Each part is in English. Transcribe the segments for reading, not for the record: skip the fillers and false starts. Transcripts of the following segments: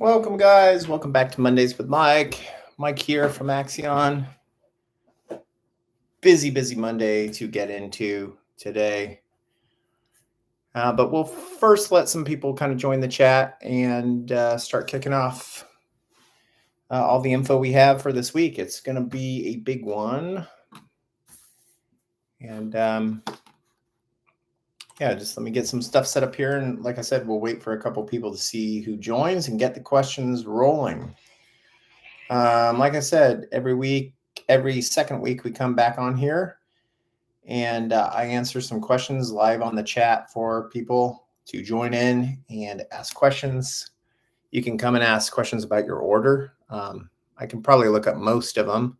Welcome, guys. Welcome back to Mondays with Mike. Mike here from Axion. Busy Monday to get into today. But we'll first let some people kind of join the chat and start kicking off all the info we have for this week. It's going to be a big one. And yeah, just let me get some stuff set up here. And like I said, we'll wait for a couple people to see who joins and get the questions rolling. Like I said, every second week, we come back on here and I answer some questions live on the chat for people to join in and ask questions. You can come and ask questions about your order. I can probably look up most of them.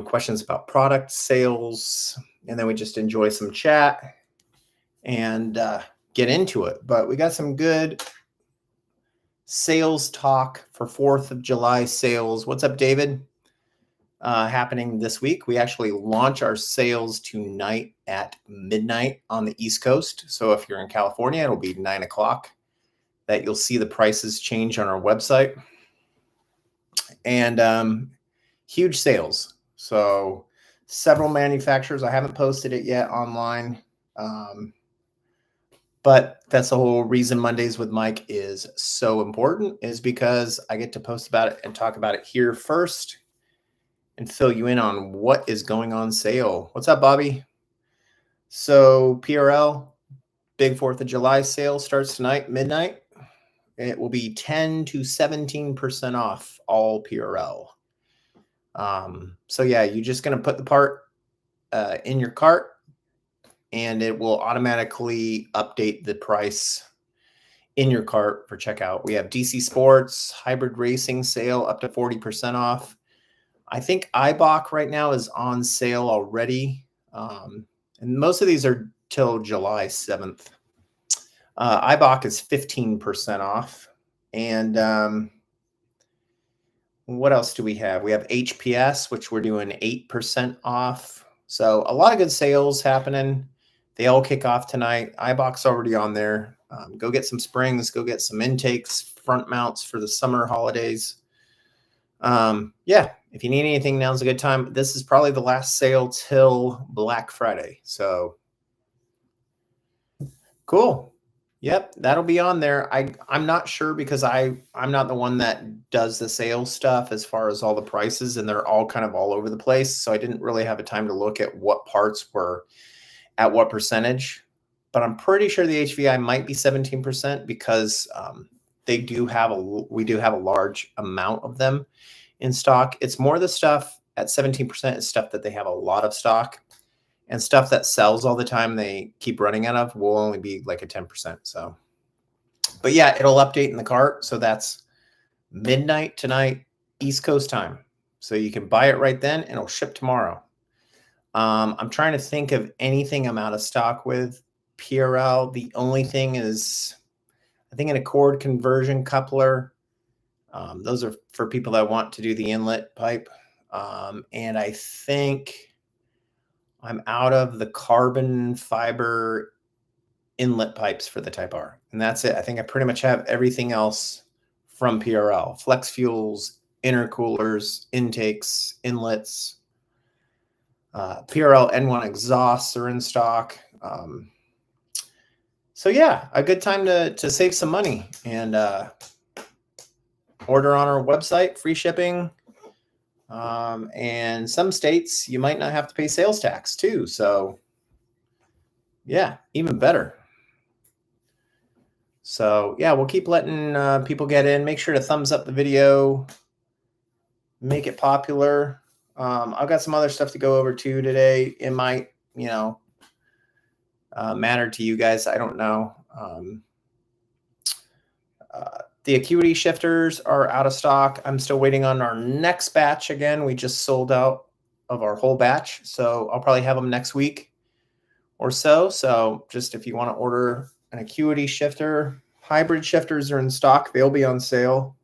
Questions about product sales, and then we just enjoy some chat and get into it. But we got some good sales talk for 4th of July sales. What's up, David? Happening this week. We actually launch our sales tonight at midnight on the East Coast. So if you're in California, it'll be 9 o'clock that you'll see the prices change on our website. And huge sales. So several manufacturers. I haven't posted it yet online. But that's the whole reason Mondays with Mike is so important, is because I get to post about it and talk about it here first and fill you in on what is going on sale. What's up, Bobby? So PRL, big 4th of July sale starts tonight, midnight. It will be 10 to 17% off all PRL. So yeah, you're just going to put the part in your cart, and it will automatically update the price in your cart for checkout. We have DC Sports hybrid racing sale up to 40% off. I think iBach right now is on sale already. And most of these are till July 7th. iBach is 15% off. And what else do we have? We have HPS, which we're doing 8% off. So a lot of good sales happening. They all kick off tonight. iBach's already on there. Go get some springs. Go get some intakes, front mounts for the summer holidays. Yeah, if you need anything, now's a good time. This is probably the last sale till Black Friday. So cool. Yep, that'll be on there. I'm not sure because I'm not the one that does the sales stuff as far as all the prices, and they're all kind of all over the place. So I didn't really have a time to look at what parts were at what percentage. But I'm pretty sure the HVI might be 17% because we do have a large amount of them in stock. It's more the stuff at 17% is stuff that they have a lot of stock, and stuff that sells all the time they keep running out of will only be like a 10%. So, but yeah, it'll update in the cart. So that's midnight tonight, East Coast time. So you can buy it right then and it'll ship tomorrow. I'm trying to think of anything I'm out of stock with PRL. The only thing is, I think, an Accord conversion coupler. Those are for people that want to do the inlet pipe. And I think I'm out of the carbon fiber inlet pipes for the Type R. And that's it. I think I pretty much have everything else from PRL. Flex fuels, intercoolers, intakes, inlets. PRL N1 exhausts are in stock. So yeah, a good time to save some money and order on our website, free shipping. And some states you might not have to pay sales tax too. So yeah, even better. So yeah, we'll keep letting people get in. Make sure to thumbs up the video, make it popular. I've got some other stuff to go over too today. It might, matter to you guys. I don't know. The Acuity shifters are out of stock. I'm still waiting on our next batch again. We just sold out of our whole batch. So I'll probably have them next week or so. So just if you want to order an Acuity shifter, hybrid shifters are in stock. They'll be on sale.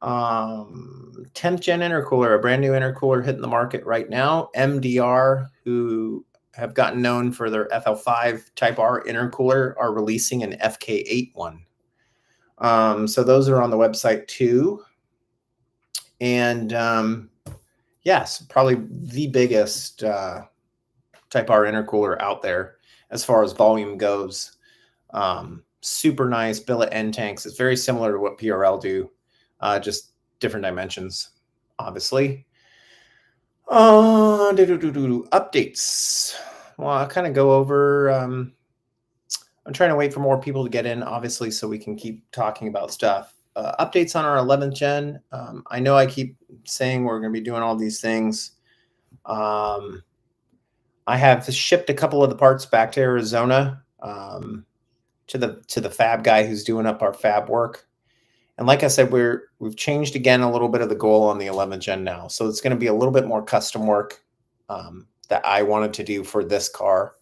10th gen intercooler, a brand new intercooler hitting the market right now. MDR, who have gotten known for their FL5 Type R intercooler, are releasing an FK8 one. So those are on the website too. And yes, probably the biggest Type R intercooler out there as far as volume goes. Super nice billet end tanks. It's very similar to what PRL do, just different dimensions, obviously. Updates. Well, I'll kind of go over. I'm trying to wait for more people to get in, obviously, so we can keep talking about stuff. Updates on our 11th gen. I know I keep saying we're going to be doing all these things. I have shipped a couple of the parts back to Arizona to the fab guy who's doing up our fab work. And like I said, we've changed again a little bit of the goal on the 11th gen now. So it's going to be a little bit more custom work that I wanted to do for this car.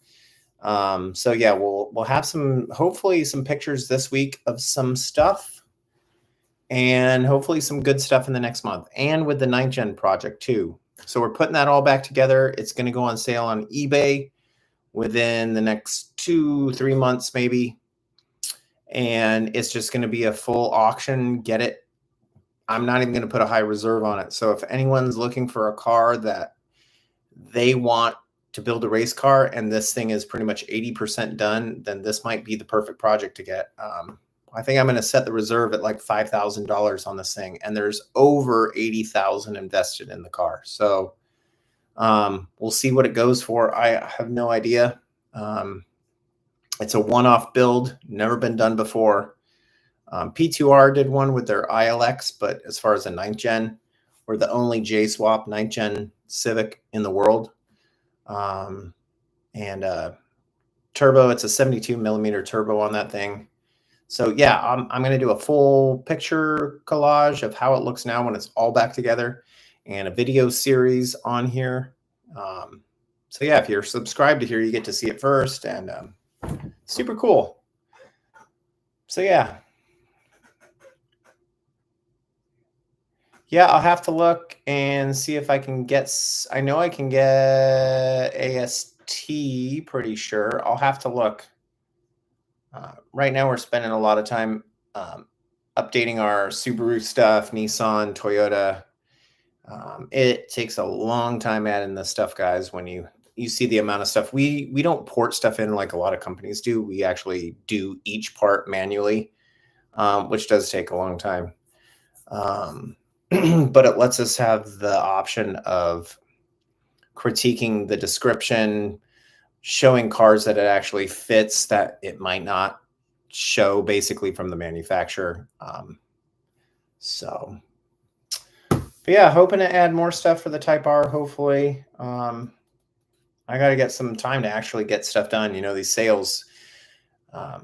So yeah, we'll have hopefully some pictures this week of some stuff, and hopefully some good stuff in the next month, and with the 9th gen project too. So we're putting that all back together. It's going to go on sale on eBay within the next 2-3 months, maybe. And it's just going to be a full auction. Get it. I'm not even going to put a high reserve on it. So if anyone's looking for a car that they want to build a race car and this thing is pretty much 80% done, then this might be the perfect project to get. I think I'm going to set the reserve at like $5,000 on this thing, and there's over 80,000 invested in the car. So we'll see what it goes for. I have no idea. It's a one-off build, never been done before. P2R did one with their ILX, but as far as a 9th gen, we're the only J-swap 9th gen Civic in the world. Turbo, it's a 72 millimeter turbo on that thing. So yeah, I'm going to do a full picture collage of how it looks now when it's all back together, and a video series on here. So yeah, if you're subscribed to here, you get to see it first, and super cool. So yeah. Yeah, I'll have to look and see if I can get, I know I can get AST, pretty sure. I'll have to look. Right now we're spending a lot of time updating our Subaru stuff, Nissan, Toyota. It takes a long time adding this stuff, guys. When you see the amount of stuff, we don't port stuff in like a lot of companies do. We actually do each part manually, which does take a long time. But it lets us have the option of critiquing the description, showing cars that it actually fits that it might not show basically from the manufacturer. But yeah, hoping to add more stuff for the Type R, hopefully. I got to get some time to actually get stuff done. You know, these sales, I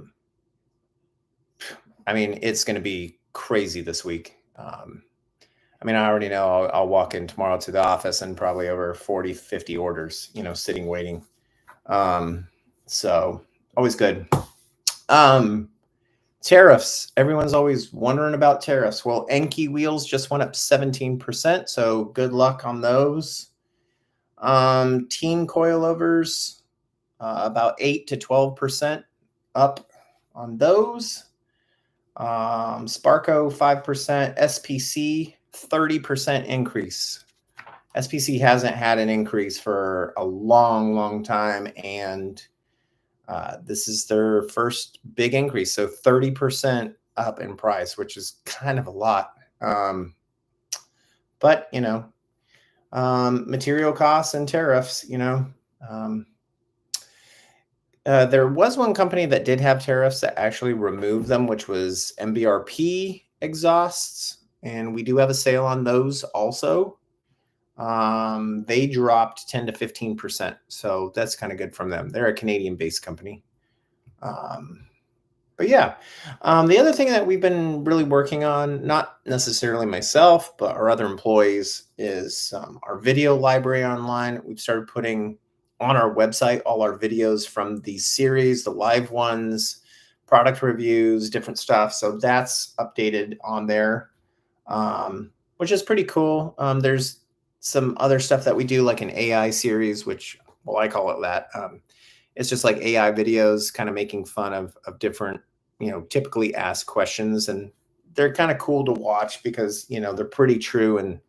mean, it's going to be crazy this week. I mean, I already know I'll walk in tomorrow to the office and probably over 40, 50 orders, you know, sitting waiting. So always good. Tariffs. Everyone's always wondering about tariffs. Well, Enki wheels just went up 17%. So good luck on those. Teen coilovers, about 8 to 12% up on those. Sparco 5%, SPC 30% increase. SPC hasn't had an increase for a long time, and this is their first big increase. So 30% up in price, which is kind of a lot. But, you know, material costs and tariffs, you know. There was one company that did have tariffs that actually removed them, which was MBRP exhausts. And we do have a sale on those also. They dropped 10 to 15%. So that's kind of good from them. They're a Canadian-based company. But yeah, the other thing that we've been really working on, not necessarily myself, but our other employees, is our video library online. We've started putting on our website all our videos from the series, the live ones, product reviews, different stuff. So that's updated on there, which is pretty cool. There's some other stuff that we do, like an AI series, which, well, I call it that. It's just like AI videos, kind of making fun of different typically ask questions, and they're kind of cool to watch because, they're pretty true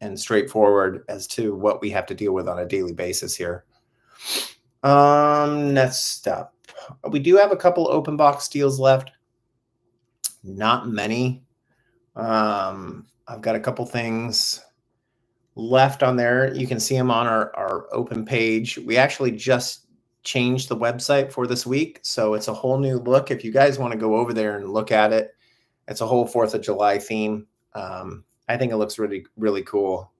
and straightforward as to what we have to deal with on a daily basis here. Next up, we do have a couple open box deals left. Not many. I've got a couple things left on there. You can see them on our open page. We actually just changed the website for this week, so it's a whole new look. If you guys want to go over there and look at it, it's a whole 4th of July theme. I think it looks really, really cool.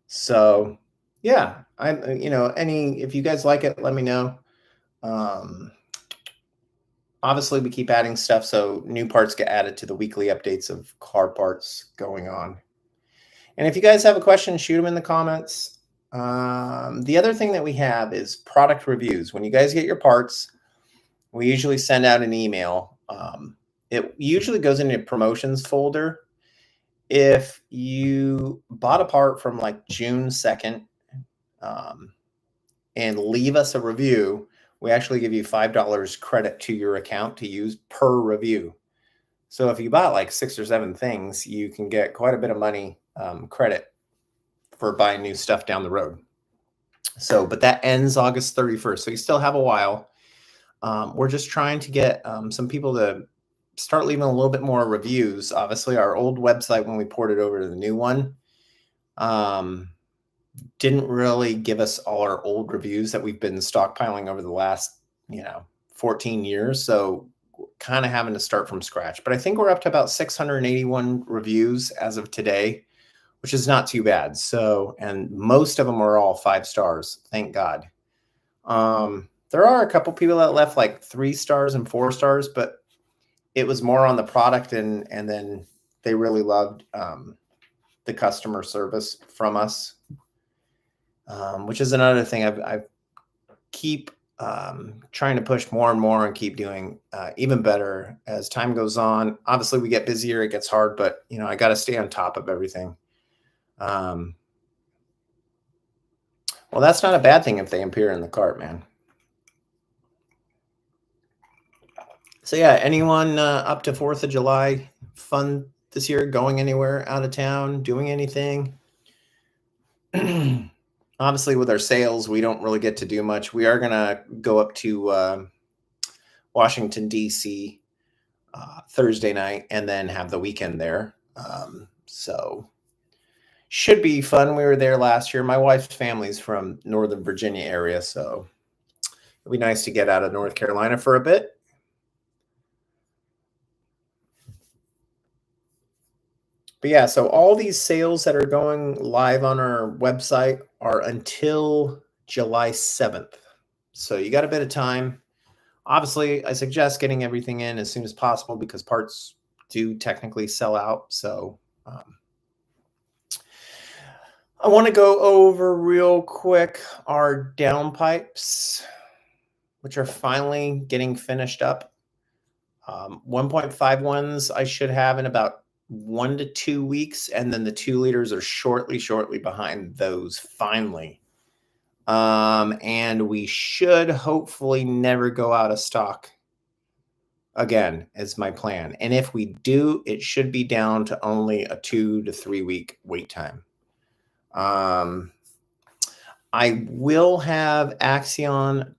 So yeah, if you guys like it, let me know. Obviously we keep adding stuff, so new parts get added to the weekly updates of car parts going on. And if you guys have a question, shoot them in the comments. The other thing that we have is product reviews. When you guys get your parts, we usually send out an email. It usually goes into a promotions folder. If you bought a part from like June 2nd and leave us a review, we actually give you $5 credit to your account to use per review. So if you bought like 6 or 7 things, you can get quite a bit of money credit for buying new stuff down the road. So, but that ends August 31st. So you still have a while. We're just trying to get some people to start leaving a little bit more reviews. Obviously, our old website, when we ported over to the new one, didn't really give us all our old reviews that we've been stockpiling over the last, 14 years. So kind of having to start from scratch. But I think we're up to about 681 reviews as of today, which is not too bad. So, and most of them are all 5 stars. Thank God. There are a couple people that left like 3 stars and 4 stars, but it was more on the product, and then they really loved the customer service from us, which is another thing I keep trying to push more and more and keep doing even better as time goes on. Obviously, we get busier, it gets hard, but I got to stay on top of everything. Well, that's not a bad thing if they appear in the cart, man. So yeah, anyone up to 4th of July fun this year, going anywhere out of town, doing anything? Obviously, with our sales, we don't really get to do much. We are going to go up to Washington, D.C. Thursday night and then have the weekend there. So should be fun. We were there last year. My wife's family's from Northern Virginia area, so it'll be nice to get out of North Carolina for a bit. But yeah, so all these sales that are going live on our website are until July 7th. So you got a bit of time. Obviously, I suggest getting everything in as soon as possible because parts do technically sell out. So I want to go over real quick our downpipes, which are finally getting finished up. 1.51s I should have in about 1 to 2 weeks, and then the 2 liters are shortly behind those finally. And we should hopefully never go out of stock again, is my plan. And if we do, it should be down to only a 2 to 3 week wait time. I will have Axion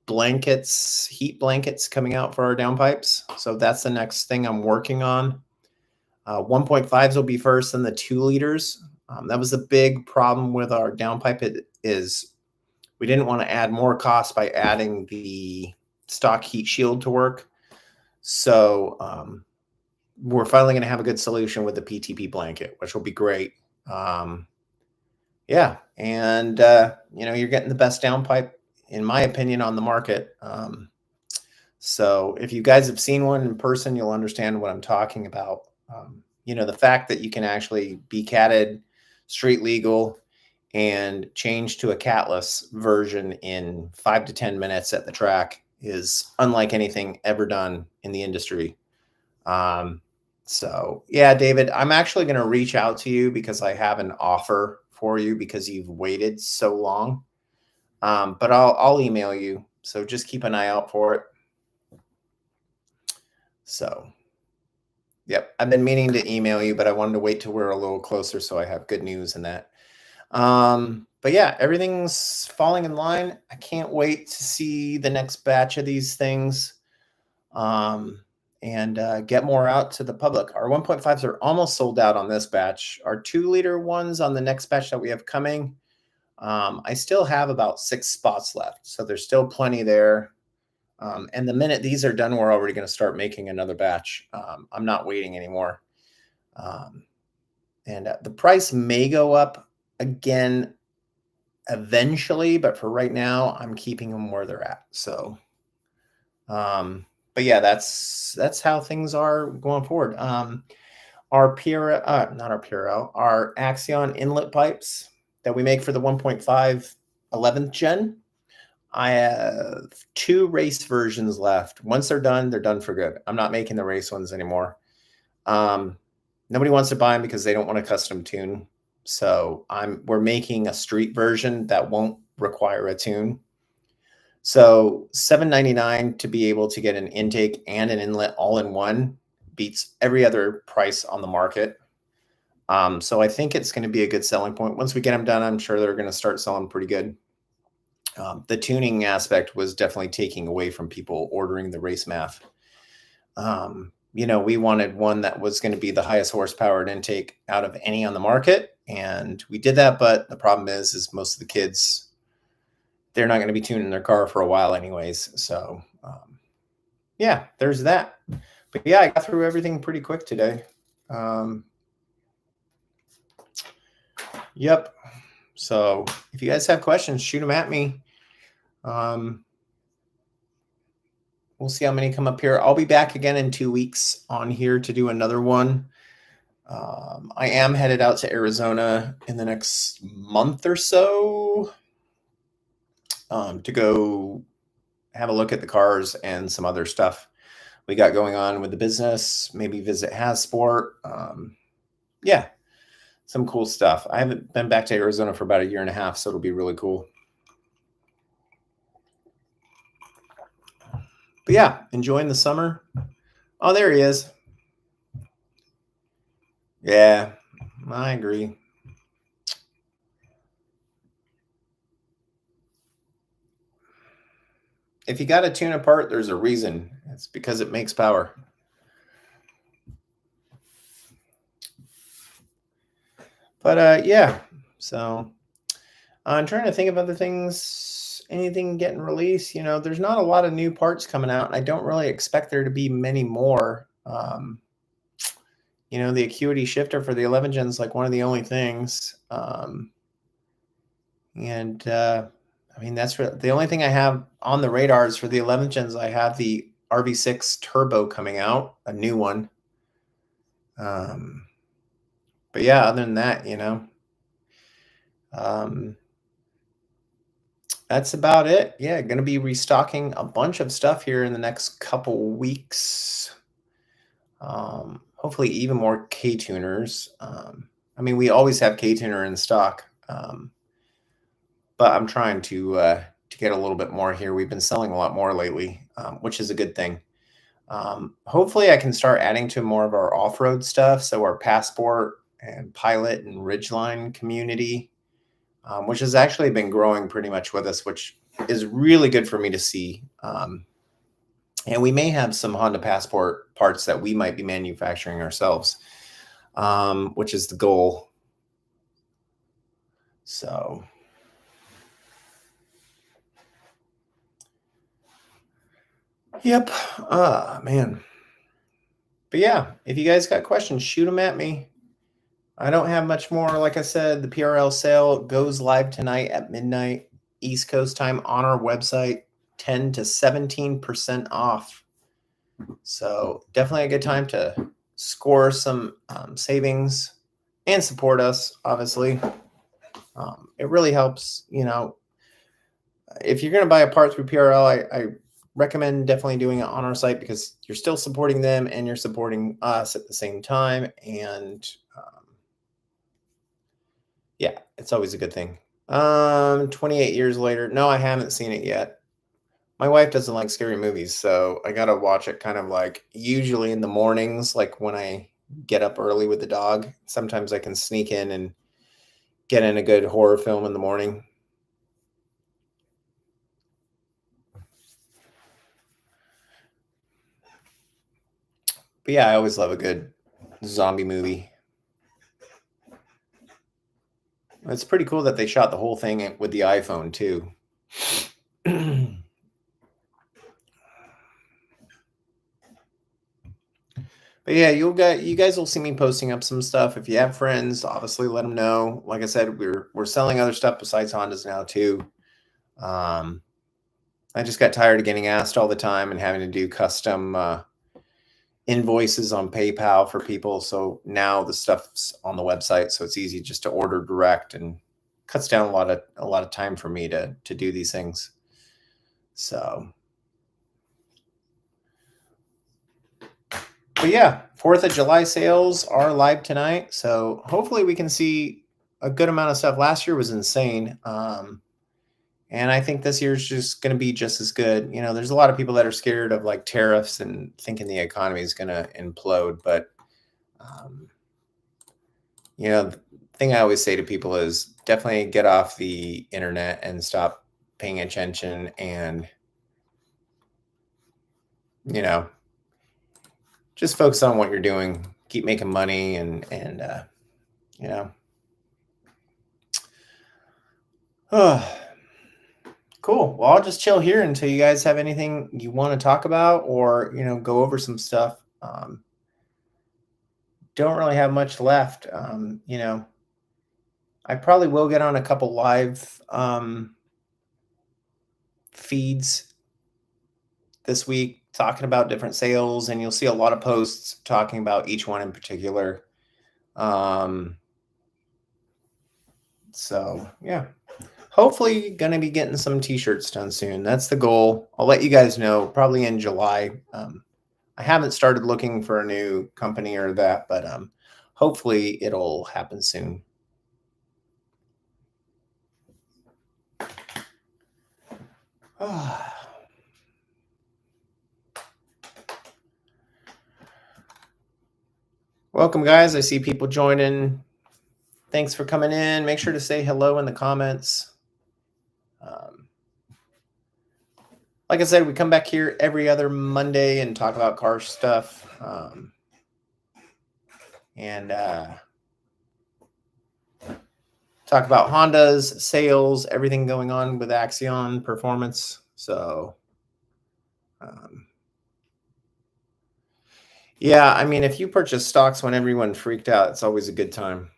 blankets, heat blankets coming out for our downpipes. So that's the next thing I'm working on. 1.5s will be first, and the 2 liters. That was a big problem with our downpipe. Is we didn't want to add more cost by adding the stock heat shield to work. So we're finally going to have a good solution with the PTP blanket, which will be great. Yeah, and you're getting the best downpipe, in my opinion, on the market. So if you guys have seen one in person, you'll understand what I'm talking about. The fact that you can actually be catted, street legal, and change to a catless version in 5 to 10 minutes at the track is unlike anything ever done in the industry. So yeah, David, I'm actually going to reach out to you because I have an offer for you because you've waited so long. But I'll email you. So just keep an eye out for it. So, yep, I've been meaning to email you, but I wanted to wait till we're a little closer so I have good news in that. But yeah, everything's falling in line. I can't wait to see the next batch of these things. And get more out to the public. Our 1.5s are almost sold out on this batch. Our 2-liter ones on the next batch that we have coming, I still have about 6 spots left. So there's still plenty there. And the minute these are done, we're already going to start making another batch. I'm not waiting anymore. And the price may go up again eventually, but for right now, I'm keeping them where they're at. So, but yeah, that's how things are going forward. Our not our Purell, our Axion inlet pipes that we make for the 1.5 11th gen. I have 2 race versions left. Once they're done for good. I'm not making the race ones anymore. Nobody wants to buy them because they don't want a custom tune. So we're making a street version that won't require a tune. So $7.99 to be able to get an intake and an inlet all in one beats every other price on the market. So I think it's going to be a good selling point. Once we get them done, I'm sure they're going to start selling pretty good. The tuning aspect was definitely taking away from people ordering the race math. We wanted one that was going to be the highest horsepower intake out of any on the market. And we did that. But the problem is most of the kids, they're not going to be tuning their car for a while anyways. So, yeah, there's that. But yeah, I got through everything pretty quick today. Yep. So if you guys have questions, shoot them at me. We'll see how many come up here. I'll be back again in 2 weeks on here to do another one. I am headed out to Arizona in the next month or so to go have a look at the cars and some other stuff we got going on with the business. Maybe visit Hasport. Yeah, some cool stuff. I haven't been back to Arizona for about 1.5 years, so it'll be really cool. But yeah, enjoying the summer. Oh, there he is. Yeah, I agree. If you got to tune apart, there's a reason. It's because it makes power. But yeah, so I'm trying to think of other things, anything getting released. There's not a lot of new parts coming out, and I don't really expect there to be many more. The Acuity shifter for the 11 gen is like one of the only things. That's the only thing I have on the radar is for the 11 gens. I have the RV6 Turbo coming out, a new one. But yeah, other than that, that's about it. Yeah, going to be restocking a bunch of stuff here in the next couple weeks. Hopefully even more K-tuners. We always have K-tuner in stock. But I'm trying to get a little bit more here. We've been selling a lot more lately, which is a good thing. Hopefully I can start adding to more of our off-road stuff. So our Passport and Pilot and Ridgeline community, which has actually been growing pretty much with us, which is really good for me to see. And we may have some Honda Passport parts that we might be manufacturing ourselves, which is the goal. So, yep. Man. But yeah, if you guys got questions, shoot them at me. I don't have much more. Like I said, the PRL sale goes live tonight at midnight East Coast time on our website, 10 to 17% off. So definitely a good time to score some savings and support us, obviously. It really helps, if you're going to buy a part through PRL, I recommend definitely doing it on our site because you're still supporting them and you're supporting us at the same time. And yeah, it's always a good thing. 28 years later. No, I haven't seen it yet. My wife doesn't like scary movies, so I gotta watch it kind of like usually in the mornings, like when I get up early with the dog. Sometimes I can sneak in and get in a good horror film in the morning. But yeah, I always love a good zombie movie. It's pretty cool that they shot the whole thing with the iPhone too. But yeah, you guys will see me posting up some stuff. If you have friends, obviously let them know. Like I said, we're selling other stuff besides Hondas now too. Um, I just got tired of getting asked all the time and having to do custom invoices on PayPal for people. So now the stuff's on the website, so it's easy just to order direct and cuts down a lot of time for me to do these things. So, but yeah, 4th of July sales are live tonight. So hopefully we can see a good amount of stuff. Last year was insane. And I think this year's just going to be just as good. You know, there's a lot of people that are scared of like tariffs and thinking the economy is going to implode. But, um, you know, the thing I always say to people is definitely get off the internet and stop paying attention and, you know, just focus on what you're doing, keep making money and, you know, oh, cool. Well, I'll just chill here until you guys have anything you want to talk about or, you know, go over some stuff. Don't really have much left. You know, I probably will get on a couple live feeds this week talking about different sales, and you'll see a lot of posts talking about each one in particular. Um, so yeah, hopefully gonna be getting some t-shirts done soon. That's the goal. I'll let you guys know probably in July. I haven't started looking for a new company or that, but hopefully it'll happen soon. Welcome, guys. I see people joining. Thanks for coming in. Make sure to say hello in the comments. Like I said, we come back here every other Monday and talk about car stuff. And talk about Hondas, sales, everything going on with Axion performance. So, yeah, I mean, if you purchase stocks when everyone freaked out, it's always a good time.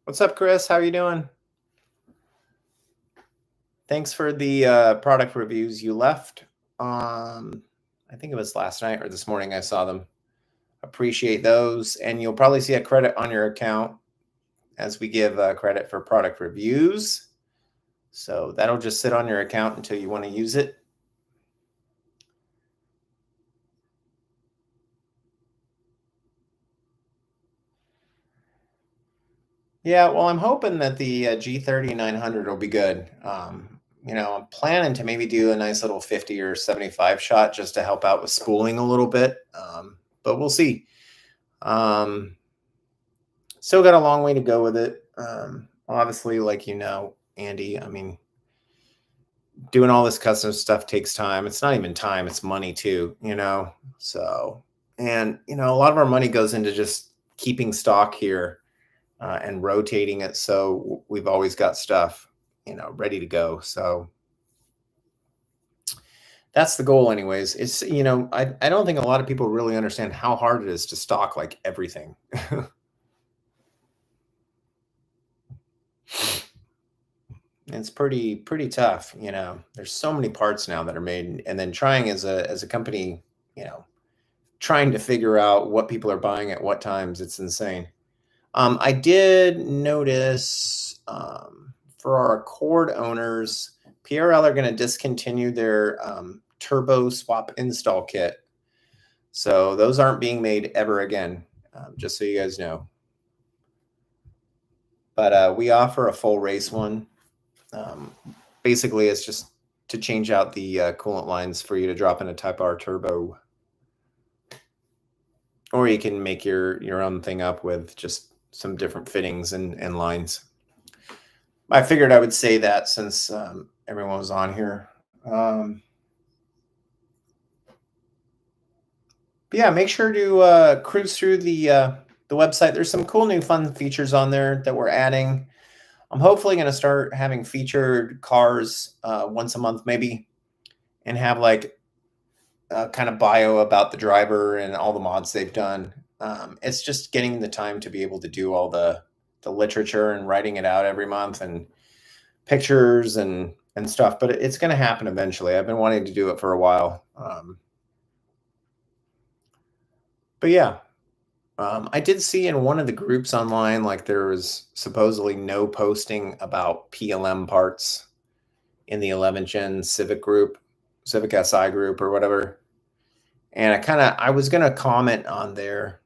What's up, Chris? How are you doing? Thanks for the product reviews you left. I think it was last night or this morning I saw them. Appreciate those. And you'll probably see a credit on your account as we give credit for product reviews. So that'll just sit on your account until you want to use it. Yeah, well, I'm hoping that the G30-900 will be good. You know, I'm planning to maybe do a nice little 50 or 75 shot just to help out with spooling a little bit. But we'll see. Still got a long way to go with it. Obviously, like you know, Andy, I mean, doing all this custom stuff takes time. It's not even time, it's money too, you know? So, and, you know, a lot of our money goes into just keeping stock here and rotating it. So we've always got stuff, you know, ready to go. So that's the goal anyways. It's, you know, I don't think a lot of people really understand how hard it is to stock like everything. It's pretty tough, you know. There's so many parts now that are made, and then trying as a company, you know, trying to figure out what people are buying at what times. It's insane. I did notice for our Accord owners, PRL are going to discontinue their turbo swap install kit. So those aren't being made ever again, just so you guys know. But we offer a full race one. Basically, it's just to change out the coolant lines for you to drop in a Type R turbo. Or you can make your own thing up with just some different fittings and lines. I figured I would say that since everyone was on here. But yeah, make sure to cruise through the website. There's some cool new fun features on there that we're adding. I'm hopefully going to start having featured cars once a month, maybe, and have like a kind of bio about the driver and all the mods they've done. It's just getting the time to be able to do all the literature and writing it out every month and pictures and stuff. But it's going to happen eventually. I've been wanting to do it for a while. But yeah, I did see in one of the groups online, like there was supposedly no posting about PLM parts in the 11th Gen Civic group, Civic Si group or whatever. And I was going to comment on there,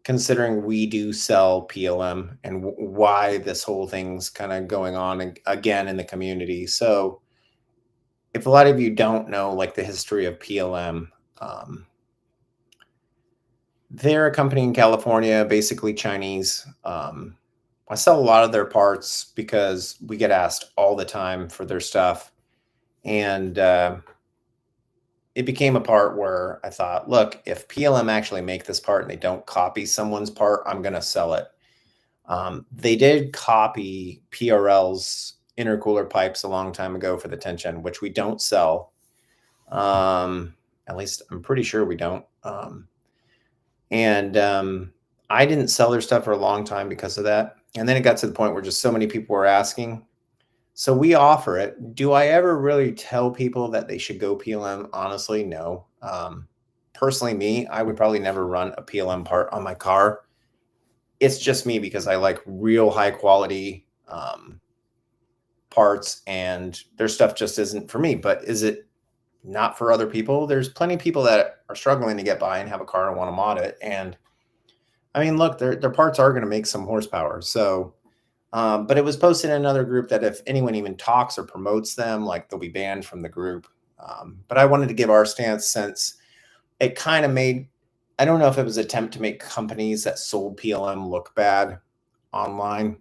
considering we do sell PLM and why this whole thing's kind of going on again in the community. So if a lot of you don't know, like the history of PLM, they're a company in California, basically Chinese. I sell a lot of their parts because we get asked all the time for their stuff. And it became a part where I thought, look, if PLM actually make this part and they don't copy someone's part, I'm going to sell it. They did copy PRL's intercooler pipes a long time ago for the 10th Gen, which we don't sell. At least I'm pretty sure we don't. I didn't sell their stuff for a long time because of that. And then it got to the point where just so many people were asking. So we offer it. Do I ever really tell people that they should go PLM? Honestly, no. Personally, me, I would probably never run a PLM part on my car. It's just me because I like real high quality parts, and their stuff just isn't for me. But is it not for other people? There's plenty of people that are struggling to get by and have a car and want to mod it. And I mean, look, their parts are going to make some horsepower. So, but it was posted in another group that if anyone even talks or promotes them, like they'll be banned from the group. But I wanted to give our stance since it kind of made, I don't know if it was an attempt to make companies that sold PLM look bad online.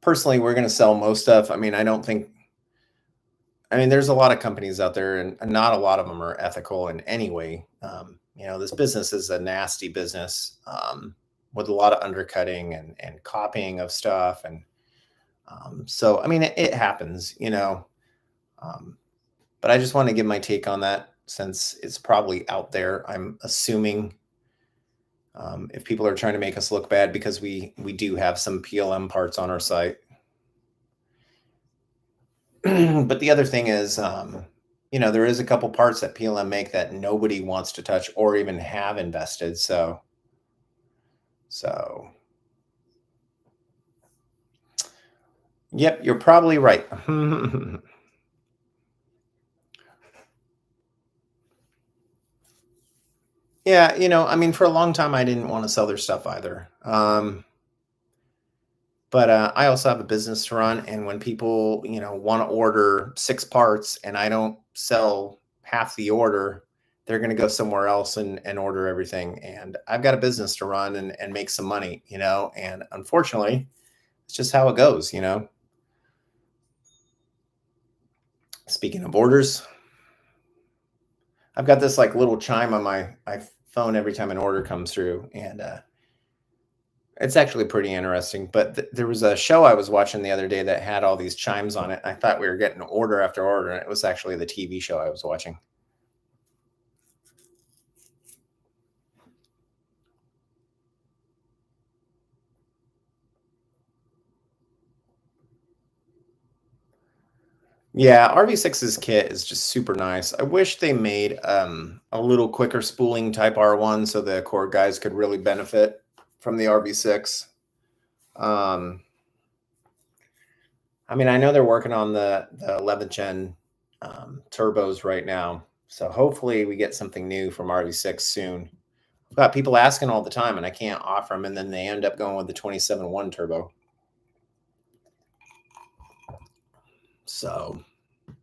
Personally, we're going to sell most stuff. I mean, there's a lot of companies out there and not a lot of them are ethical in any way. This business is a nasty business with a lot of undercutting and copying of stuff. And so, I mean, it happens, but I just want to give my take on that since it's probably out there. I'm assuming if people are trying to make us look bad because we do have some PLM parts on our site. But the other thing is, there is a couple parts that PLM make that nobody wants to touch or even have invested. So yep, you're probably right. Yeah, for a long time, I didn't want to sell their stuff either. But I also have a business to run. And when people, want to order 6 parts and I don't sell half the order, they're going to go somewhere else and order everything. And I've got a business to run and make some money, and unfortunately, it's just how it goes, Speaking of orders, I've got this like little chime on my phone every time an order comes through, and it's actually pretty interesting. But there was a show I was watching the other day that had all these chimes on it. I thought we were getting order after order, and it was actually the TV show I was watching. Yeah, RV6's kit is just super nice. I wish they made a little quicker spooling Type R1 so the core guys could really benefit from the RV6. I know they're working on the 11th Gen turbos right now. So hopefully we get something new from RV6 soon. I've got people asking all the time and I can't offer them, and then they end up going with the 27.1 turbo. So, but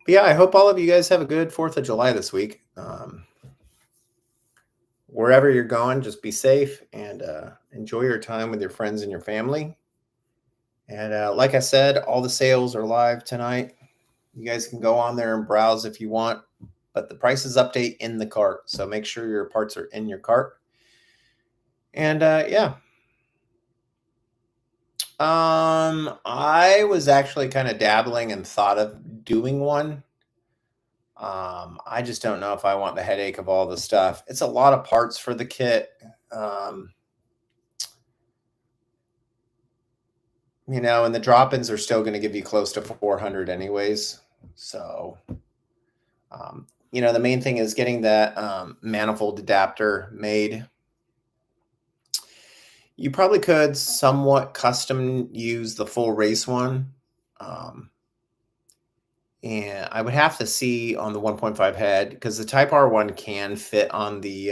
yeah, I hope all of you guys have a good 4th of July this week. Wherever you're going, just be safe and enjoy your time with your friends and your family. And like I said, all the sales are live tonight. You guys can go on there and browse if you want, but the prices update in the cart. So make sure your parts are in your cart. And yeah. I was actually kind of dabbling and thought of doing one. I just don't know if I want the headache of all the stuff. It's a lot of parts for the kit. Um, and the drop-ins are still going to give you close to 400 anyways. So, the main thing is getting that manifold adapter made. You probably could somewhat custom use the full race one. And I would have to see on the 1.5 head, because the Type R one can fit on the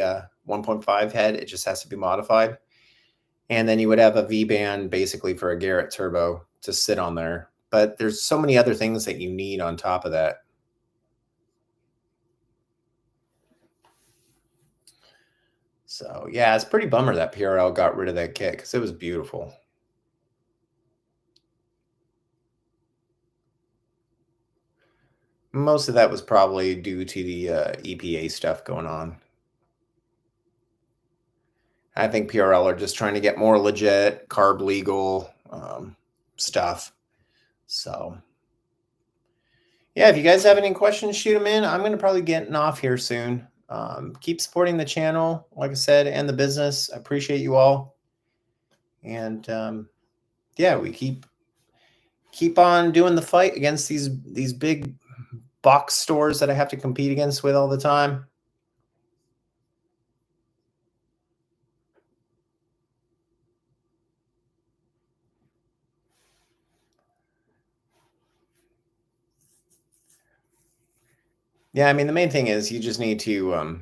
1.5 head. It just has to be modified. And then you would have a V-band basically for a Garrett turbo to sit on there. But there's so many other things that you need on top of that. So yeah, it's pretty bummer that PRL got rid of that kit because it was beautiful. Most of that was probably due to the EPA stuff going on. I think PRL are just trying to get more legit, carb legal stuff. So yeah, if you guys have any questions, shoot them in. I'm going to probably getting off here soon. Keep supporting the channel, like I said, and the business. I appreciate you all. And yeah, we keep on doing the fight against these big box stores that I have to compete against with all the time. Yeah, I mean, the main thing is you just need to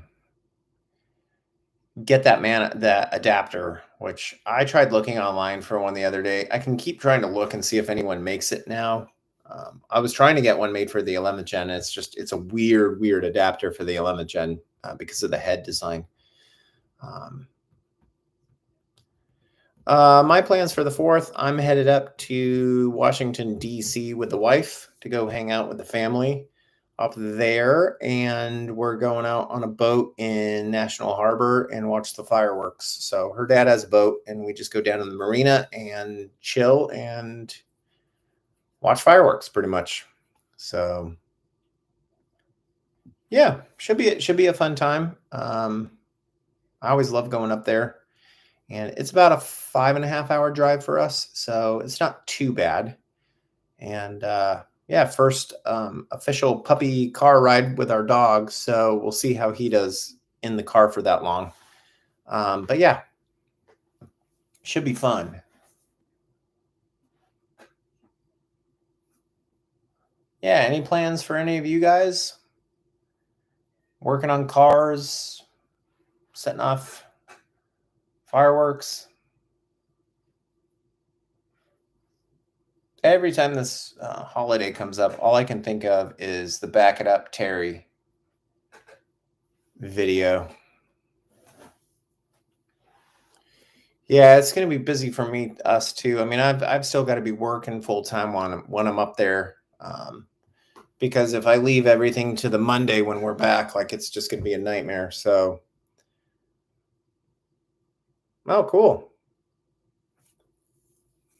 get that adapter, which I tried looking online for one the other day. I can keep trying to look and see if anyone makes it now. I was trying to get one made for the 11th gen. It's a weird adapter for the 11th gen because of the head design. My plans for the 4th, I'm headed up to Washington, D.C. with the wife to go hang out with the family up there. And we're going out on a boat in National Harbor and watch the fireworks. So her dad has a boat and we just go down to the marina and chill and watch fireworks pretty much. So yeah, should be a fun time. I always love going up there. And it's about a 5.5 hour drive for us. So it's not too bad. And yeah, first official puppy car ride with our dog. So we'll see how he does in the car for that long. But yeah, should be fun. Yeah, any plans for any of you guys? Working on cars, setting off fireworks? Every time this holiday comes up, all I can think of is the Back It Up Terry video. Yeah, it's going to be busy for us too. I mean, I've still got to be working full time when I'm up there, because if I leave everything to the Monday when we're back, like it's just going to be a nightmare. So, oh, cool.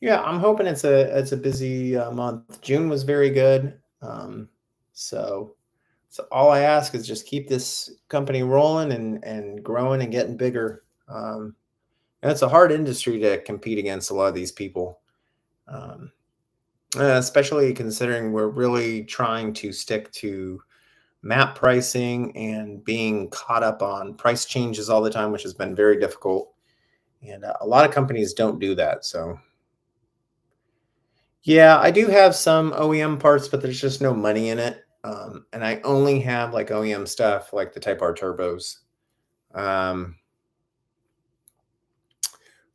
Yeah, I'm hoping it's a busy month. June was very good. So all I ask is just keep this company rolling and growing and getting bigger. And it's a hard industry to compete against a lot of these people, especially considering we're really trying to stick to map pricing and being caught up on price changes all the time, which has been very difficult. And a lot of companies don't do that. So yeah, I do have some OEM parts, but there's just no money in it. And I only have like OEM stuff like the Type R turbos.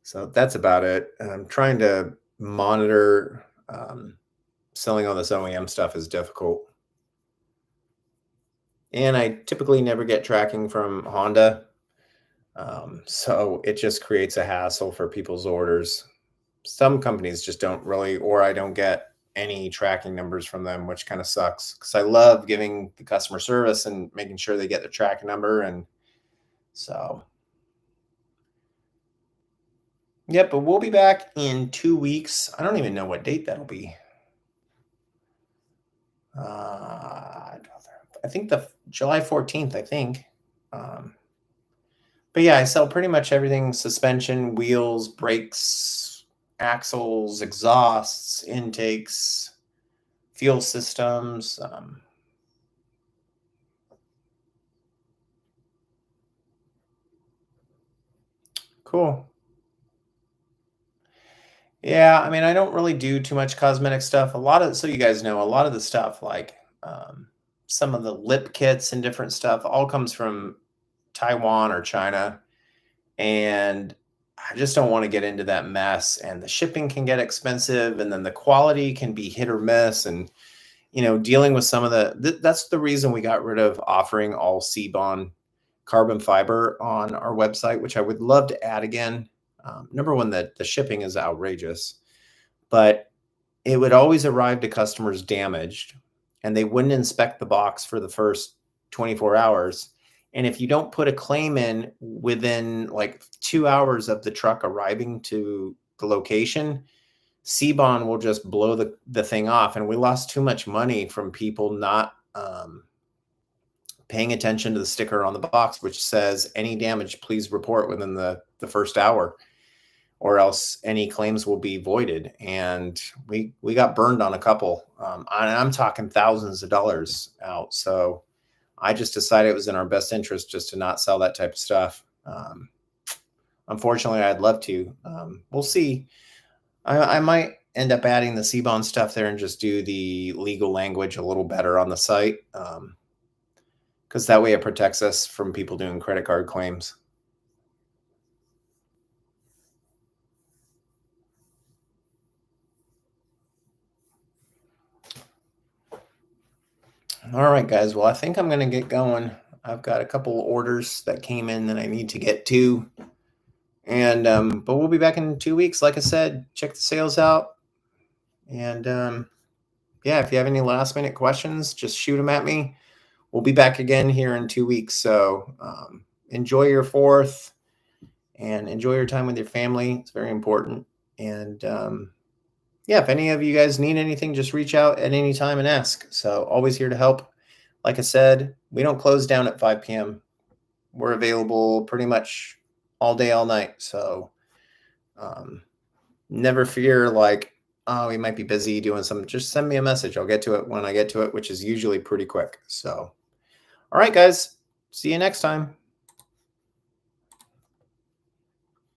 So that's about it. I'm trying to monitor selling all this OEM stuff is difficult. And I typically never get tracking from Honda. So it just creates a hassle for people's orders. Some companies just don't really, or I don't get any tracking numbers from them, which kind of sucks because I love giving the customer service and making sure they get the tracking number. And so, yep, but we'll be back in 2 weeks. I don't even know what date that'll be. I think the July 14th, I think. But yeah, I sell pretty much everything: suspension, wheels, brakes, axles, exhausts, intakes, fuel systems. Cool. Yeah, I mean, I don't really do too much cosmetic stuff. So you guys know, a lot of the stuff, like some of the lip kits and different stuff, all comes from Taiwan or China. And I just don't want to get into that mess. And the shipping can get expensive, and then the quality can be hit or miss. And dealing with some of that's the reason we got rid of offering all Seabond carbon fiber on our website, which I would love to add again. Number one, that the shipping is outrageous, but it would always arrive to customers damaged, and they wouldn't inspect the box for the first 24 hours. And if you don't put a claim in within like 2 hours of the truck arriving to the location, Seabond will just blow the thing off. And we lost too much money from people not paying attention to the sticker on the box, which says any damage, please report within the first hour, or else any claims will be voided. And we got burned on a couple. I'm talking thousands of dollars out. So I just decided it was in our best interest just to not sell that type of stuff. Unfortunately, I'd love to. We'll see. I might end up adding the Seabond stuff there and just do the legal language a little better on the site, because that way it protects us from people doing credit card claims. All right, guys. Well, I think I'm going to get going. I've got a couple orders that came in that I need to get to. And but we'll be back in 2 weeks. Like I said, check the sales out. And yeah, if you have any last minute questions, just shoot them at me. We'll be back again here in 2 weeks. So enjoy your 4th and enjoy your time with your family. It's very important. And yeah, if any of you guys need anything, just reach out at any time and ask. So always here to help. Like I said, we don't close down at 5 p.m. We're available pretty much all day, all night. So never fear like, oh, we might be busy doing something. Just send me a message. I'll get to it when I get to it, which is usually pretty quick. So, all right, guys, see you next time.